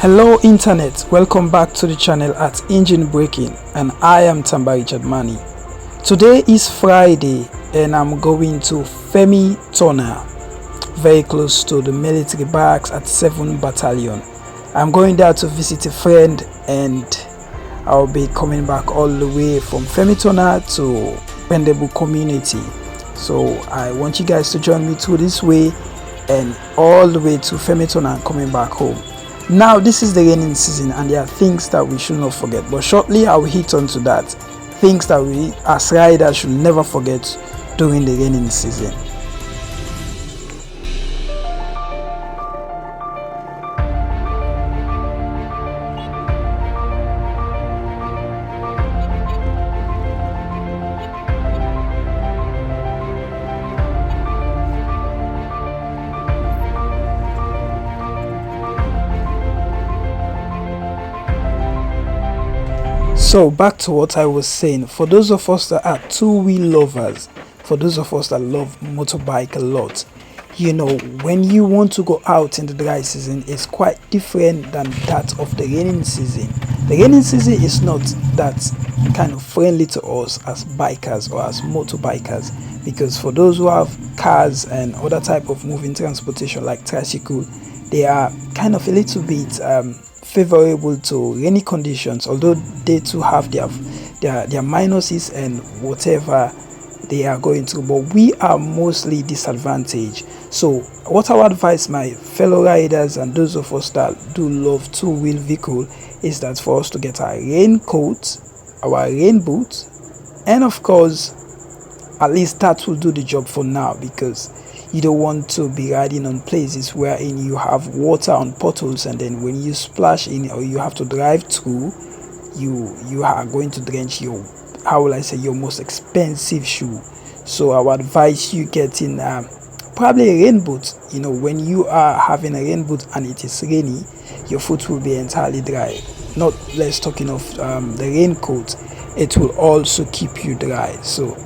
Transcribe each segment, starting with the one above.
Hello internet, welcome back to the channel at Engine Breaking, and I am Tamba Richard Mani. Today is Friday and I'm going to Femi Tona, very close to the military barracks at 7th Battalion. I'm going there to visit a friend and I'll be coming back all the way from Femi Tona to Pendebu community. So I want you guys to join me through this way and all the way to Femi Tona and coming back home. Now this is the raining season and there are things that we should not forget, but shortly I will hit on to that, things that we as riders should never forget during the raining season. So back to what I was saying, for those of us that are two-wheel lovers, for those of us that love motorbike a lot, you know, when you want to go out in the dry season, it's quite different than that of the raining season. The raining season is not that kind of friendly to us as bikers or as motorbikers, because for those who have cars and other type of moving transportation like tricycle, they are kind of a little bit favorable to rainy conditions, although they too have their minuses and whatever they are going through, but we are mostly disadvantaged. So what I would advise my fellow riders and those of us that do love two-wheel vehicle is that for us to get our raincoat, our rain boots, and of course at least that will do the job for now, because you don't want to be riding on places wherein you have water on potholes, and then when you splash in or you have to drive through, you are going to drench your, how will I say, your most expensive shoe. So I would advise you getting probably a rain boot. You know, when you are having a rain boot and it is rainy, your foot will be entirely dry. Not less talking of the raincoat, it will also keep you dry. So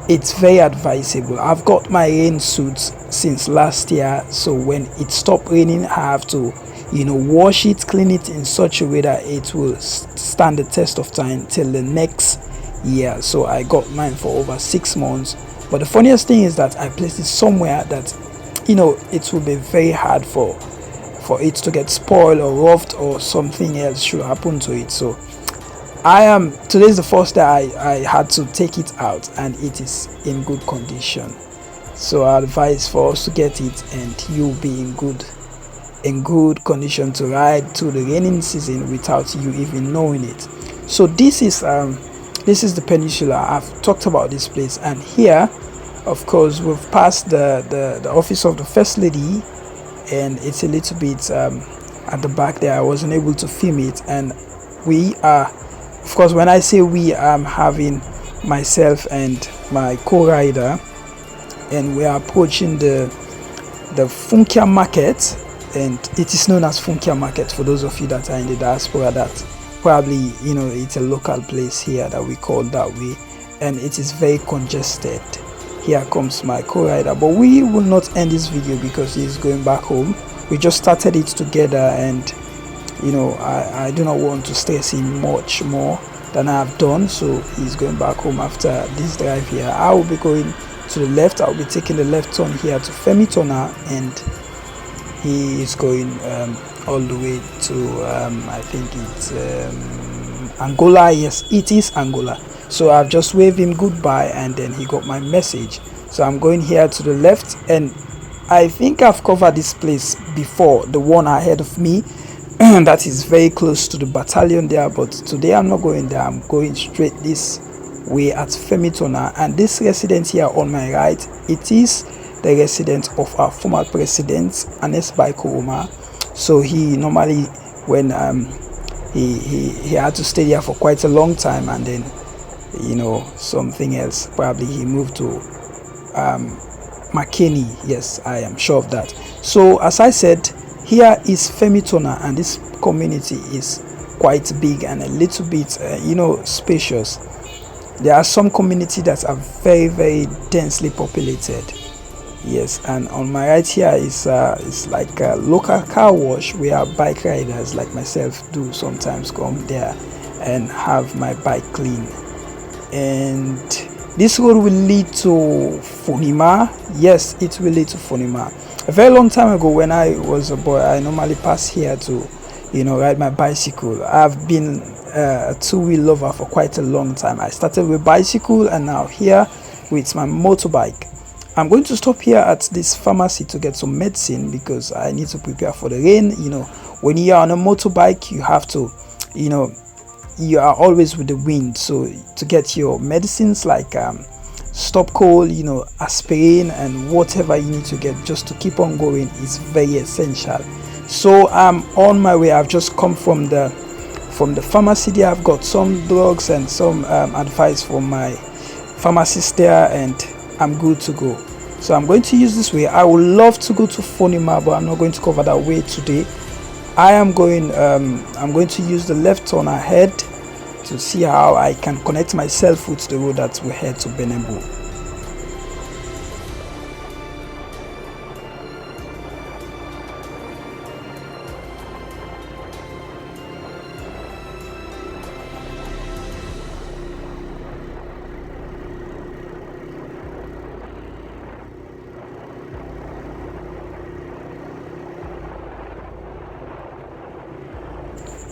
it's very advisable. I've got my rain suits since last year, so when it stopped raining I have to, you know, wash it, clean it in such a way that it will stand the test of time till the next year. So I got mine for over 6 months, but the funniest thing is that I placed it somewhere that, you know, it will be very hard for it to get spoiled or roughed or something else should happen to it. So today is the first day I had to take it out and it is in good condition. So I advise for us to get it and you'll be in good condition to ride through the raining season without you even knowing it. So this is the peninsula. I've talked about this place, and here of course we've passed the office of the first lady, and it's a little bit at the back there. I wasn't able to film it, and we are, of course, when I say we, I'm having myself and my co-rider, and we are approaching the Funkia market, and it is known as Funkia market for those of you that are in the diaspora, that probably, you know, it's a local place here that we call that way, and it is very congested. Here comes my co-rider, but we will not end this video because he is going back home. We just started it together, and you know, I do not want to stress him much more than I have done. So he's going back home after this drive here. I will be going to the left. I'll be taking the left turn here to Femi Tona, and he is going all the way to I think it's Angola. Yes, it is Angola. So I've just waved him goodbye and then he got my message. So I'm going here to the left, and I think I've covered this place before, the one ahead of me that is very close to the battalion there, but today I'm not going there. I'm going straight this way at Femi Tona, and this residence here on my right, it is the residence of our former president Ernest Bai Koroma. So he normally, when he had to stay here for quite a long time, and then, you know, something else, probably he moved to Makeni. Yes, I am sure of that. So as I said, here is Femi Tona, and this community is quite big and a little bit you know, spacious. There are some communities that are very densely populated, Yes, and on my right here is like a local car wash where bike riders like myself do sometimes come there and have my bike clean. And this road will lead to Funima. Yes, it will lead to Funima. A very long time ago, when I was a boy, I normally pass here to, ride my bicycle. I've been a two-wheel lover for quite a long time. I started with bicycle and now here with my motorbike. I'm going to stop here at this pharmacy to get some medicine because I need to prepare for the rain. When you are on a motorbike, you have to, you know, you are always with the wind. So to get your medicines like stop cold, aspirin and whatever you need to get just to keep on going is very essential. So I'm on my way. I've just come from the pharmacy there. I've got some drugs and some advice from my pharmacist there, and I'm good to go. So I'm going to use this way. I would love to go to Fonima, but I'm not going to cover that way today. I'm going to use the left turn ahead to see how I can connect myself with the road that will head to Benembo.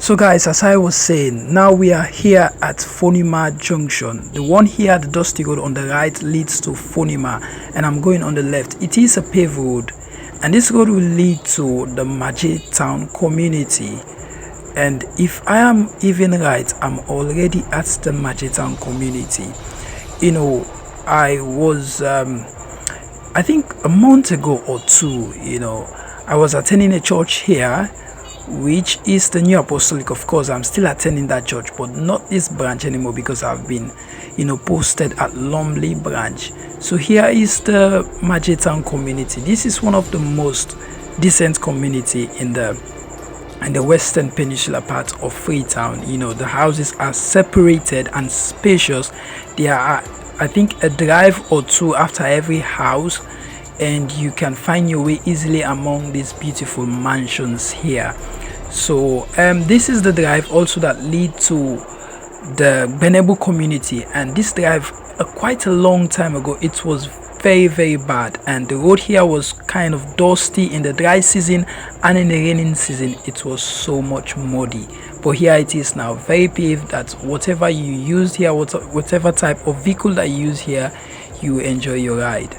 So guys, as I was saying, now we are here at Fonima Junction. The one here at the Dusty Road on the right leads to Fonima, and I'm going on the left. It is a paved road, and this road will lead to the Maje Town community. And if I am even right, I'm already at the Maje Town community. I was I think a month ago or two, I was attending a church here, which is the New Apostolic. Of course, I'm still attending that church, but not this branch anymore because I've been, posted at Lumley branch. So here is the Maje Town community. This is one of the most decent community in the western peninsula part of Freetown. The houses are separated and spacious. There are, I think, a drive or two after every house, and you can find your way easily among these beautiful mansions here. So this is the drive also that lead to the Benebu community, and this drive quite a long time ago it was very very bad, and the road here was kind of dusty in the dry season, and in the raining season it was so much muddy. But here it is now very paved, that whatever you use here, whatever type of vehicle that you use here, you enjoy your ride.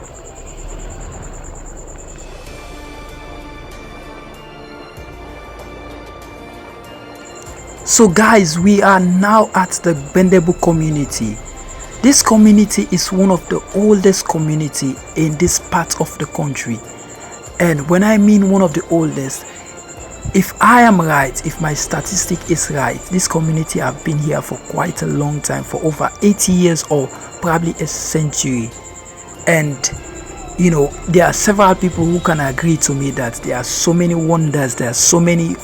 So guys, we are now at the Bendebu community. This community is one of the oldest community in this part of the country. And when I mean one of the oldest, if I am right, if my statistic is right, this community have been here for quite a long time, for over 80 years or probably a century. And there are several people who can agree to me that there are so many wonders, there are so many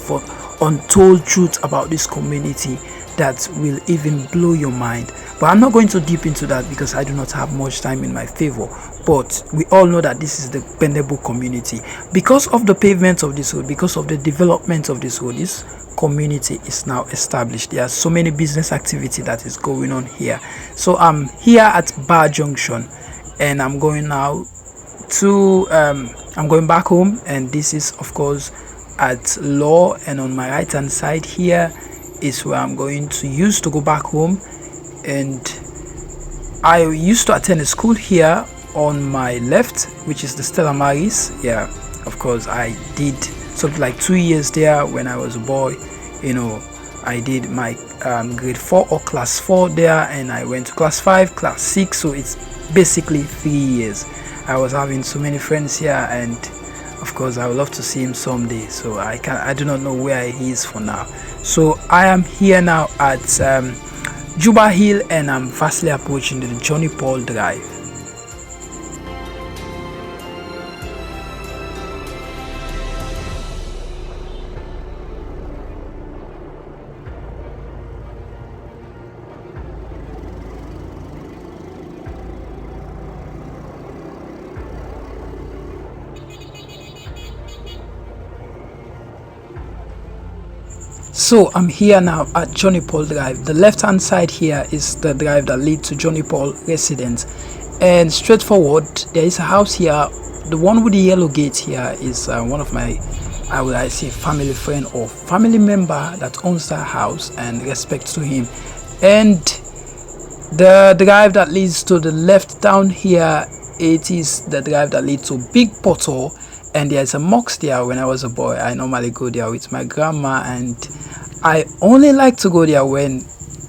untold truths about this community that will even blow your mind. But I'm not going to deep into that because I do not have much time in my favor. But we all know that this is the Bendebu community. Because of the pavement of this road, because of the development of this road, this community is now established. There are so many business activity that is going on here. So I'm here at Bar Junction, and I'm going now to I'm going back home, and this is of course at Law, and on my right hand side here is where I'm going to use to go back home. And I used to attend a school here on my left, which is the Stella Maris. Yeah, of course I did something like 2 years there when I was a boy. I did my grade 4 or class 4 there, and I went to class 5, class 6, so it's basically 3 years. I was having so many friends here, and of course I would love to see him someday. So I do not know where he is for now. So I am here now at Juba Hill, and I'm fastly approaching the Johnny Paul Drive. So I'm here now at Johnny Paul Drive. The left hand side here is the drive that leads to Johnny Paul residence, and straightforward there is a house here. The one with the yellow gate here is one of my, I say, family friend or family member that owns that house, and respect to him. And the drive that leads to the left down here, it is the drive that leads to Big Portal, and there's a mosque there. When I was a boy, I normally go there with my grandma, and I only like to go there when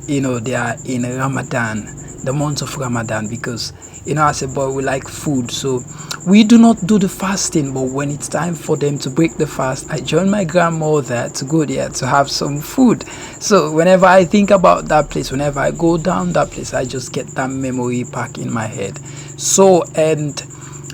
they are in Ramadan, the month of Ramadan, because as a boy we like food, so we do not do the fasting, but when it's time for them to break the fast, I join my grandmother to go there to have some food. So whenever I think about that place, whenever I go down that place, I just get that memory back in my head. So, and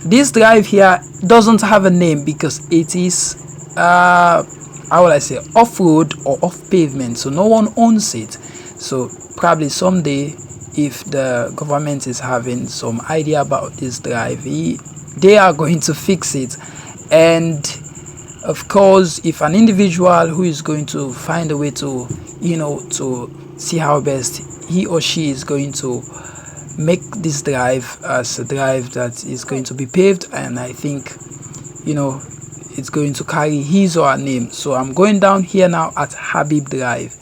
this drive here doesn't have a name because it is how would I say, off-road or off-pavement, so no one owns it. So probably someday, if the government is having some idea about this drive, they are going to fix it. And of course, if an individual who is going to find a way to to see how best he or she is going to make this drive as a drive that is going to be paved, and I think it's going to carry his or her name. So I'm going down here now at Habib Drive,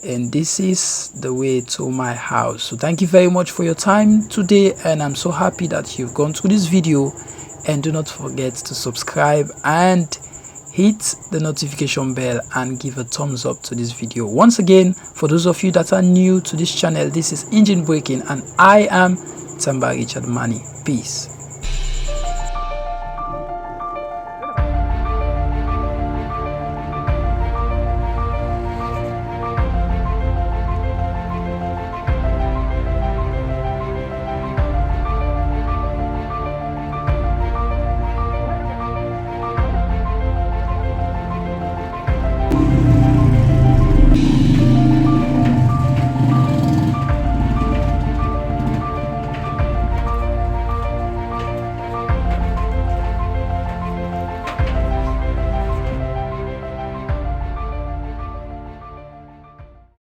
and this is the way to my house. So thank you very much for your time today, and I'm so happy that you've gone through this video. And do not forget to subscribe and hit the notification bell and give a thumbs up to this video. Once again, for those of you that are new to this channel, this is Engine Breaking, and I am Tamba Richard Mani. Peace.